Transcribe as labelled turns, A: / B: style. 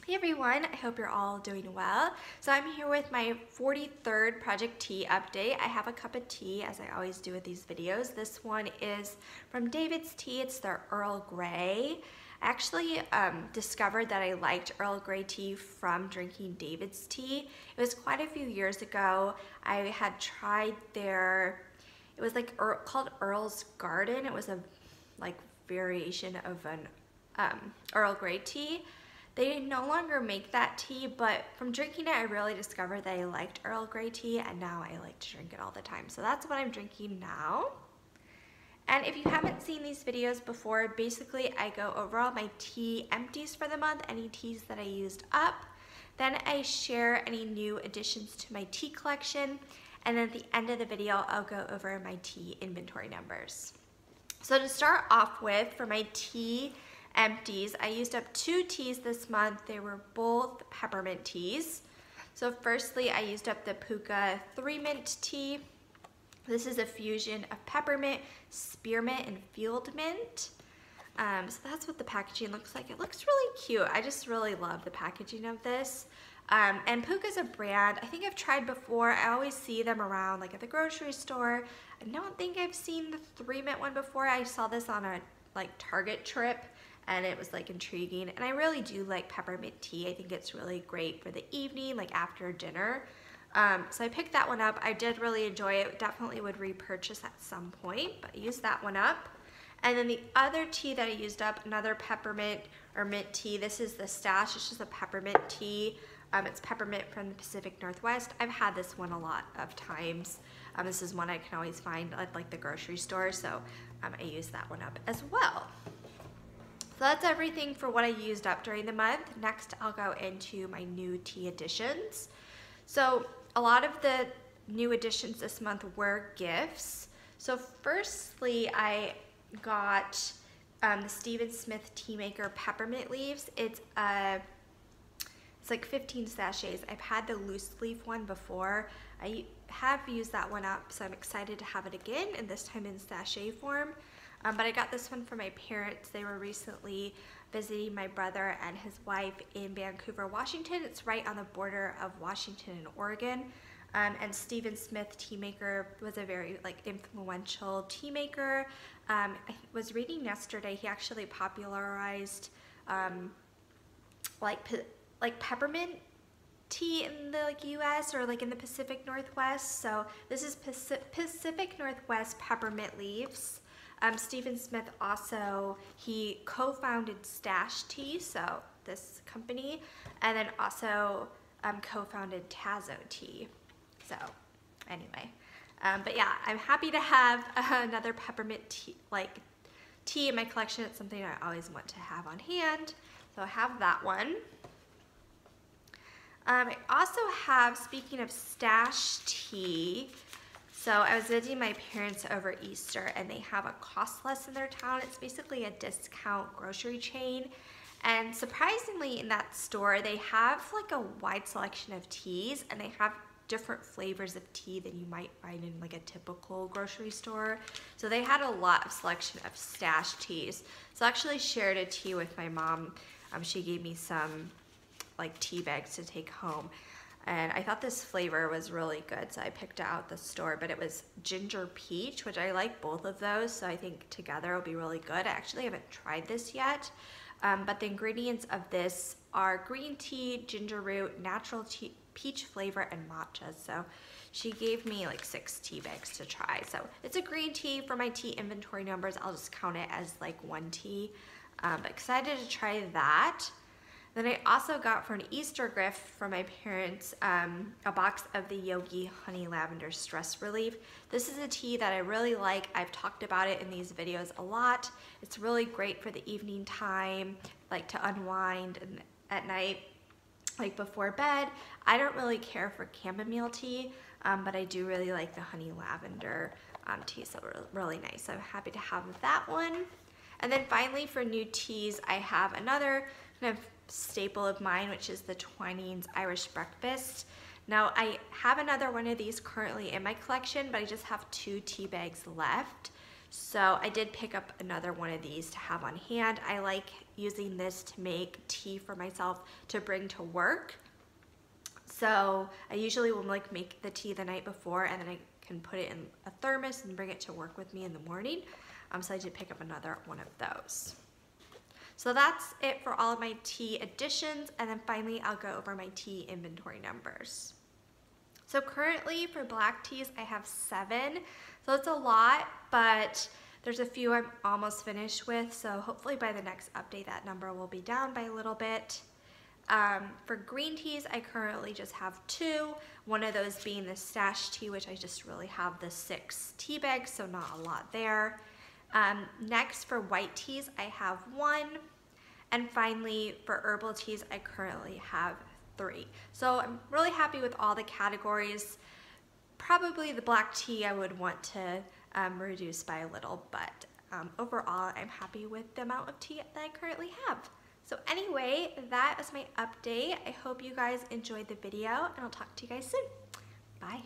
A: Hey everyone, I hope you're all doing well. So I'm here with my 43rd Project Tea update. I have a cup of tea, as I always do with these videos. This one is from David's Tea. It's their Earl Grey. I actually discovered that I liked Earl Grey tea from drinking David's Tea. It was quite a few years ago. I had tried their, it was like called Earl's Garden. It was a variation of an Earl Grey tea. They no longer make that tea, but from drinking it, I really discovered that I liked Earl Grey tea, and now I like to drink it all the time. So that's what I'm drinking now. And if you haven't seen these videos before, basically I go over all my tea empties for the month, any teas that I used up. Then I share any new additions to my tea collection. And then at the end of the video, I'll go over my tea inventory numbers. So to start off with, for my tea empties, I used up 2 teas this month. They were both peppermint teas. So firstly, I used up the Pukka 3-mint tea. This is a fusion of peppermint, spearmint, and field mint. So that's what the packaging looks like. It looks really cute. I just really love the packaging of this. And Pukka's a brand I think I've tried before. I always see them around like at the grocery store. I don't think I've seen the 3-mint one before. I saw this on a Target trip, and it was intriguing, and I really do like peppermint tea. I think it's really great for the evening, after dinner. So I picked that one up. I did really enjoy it. Definitely would repurchase at some point, but I used that one up. And then the other tea that I used up, another peppermint or mint tea. This is the Stash. It's just a peppermint tea. It's peppermint from the Pacific Northwest. I've had this one a lot of times. This is one I can always find at the grocery store, so I use that one up as well. So that's everything for what I used up during the month. Next, I'll go into my new tea additions. So a lot of the new additions this month were gifts. So firstly, I got the Stephen Smith Teamaker Peppermint Leaves. It's like 15 sachets. I've had the loose leaf one before. I have used that one up, so I'm excited to have it again, and this time in sachet form. But I got this one for my parents. They were recently visiting my brother and his wife in Vancouver, Washington. It's right on the border of Washington and Oregon. And Stephen Smith Teamaker was a very influential tea maker. I was reading yesterday, he actually popularized peppermint tea in the US or in the Pacific Northwest. So this is Pacific Northwest Peppermint Leaves. Stephen Smith also, he co-founded Stash Tea, so this company, and then also co-founded Tazo Tea. So anyway, but yeah, I'm happy to have another peppermint tea, tea in my collection. It's something I always want to have on hand, so I have that one. I also have, speaking of Stash Tea, so I was visiting my parents over Easter, and they have a Cost Less in their town. It's basically a discount grocery chain. And surprisingly, in that store, they have a wide selection of teas, and they have different flavors of tea than you might find in a typical grocery store. So they had a lot of selection of Stash teas. So I actually shared a tea with my mom. She gave me some tea bags to take home. And I thought this flavor was really good, so I picked it out the store, but it was ginger peach, which I like both of those, so I think together will be really good. I actually haven't tried this yet, but the ingredients of this are green tea, ginger root, natural tea, peach flavor, and matcha. So she gave me 6 tea bags to try. So it's a green tea. For my tea inventory numbers, I'll just count it as 1 tea. But excited to try that. Then I also got for an Easter gift from my parents a box of the Yogi Honey Lavender Stress Relief. This is a tea that I really like. I've talked about it in these videos a lot. It's really great for the evening time, to unwind at night, before bed. I don't really care for chamomile tea, but I do really like the honey lavender tea, so really nice. So I'm happy to have that one. And then finally, for new teas, I have another kind of staple of mine, which is the Twinings Irish Breakfast. Now, I have another one of these currently in my collection, but I just have 2 tea bags left. So I did pick up another one of these to have on hand. I like using this to make tea for myself to bring to work. So I usually will like make the tea the night before, and then I can put it in a thermos and bring it to work with me in the morning. So I did pick up another one of those. So that's it for all of my tea additions, and then finally I'll go over my tea inventory numbers. So currently for black teas I have 7, so it's a lot, but there's a few I'm almost finished with, so hopefully by the next update that number will be down by a little bit. For green teas I currently just have 2, one of those being the stash tea, which I just really have the 6 tea bags, so not a lot there. Next for white teas I have 1, and finally for herbal teas I currently have 3. So I'm really happy with all the categories. Probably the black tea I would want to reduce by a little, but overall I'm happy with the amount of tea that I currently have. So anyway, that is my update. I hope you guys enjoyed the video, and I'll talk to you guys soon. Bye.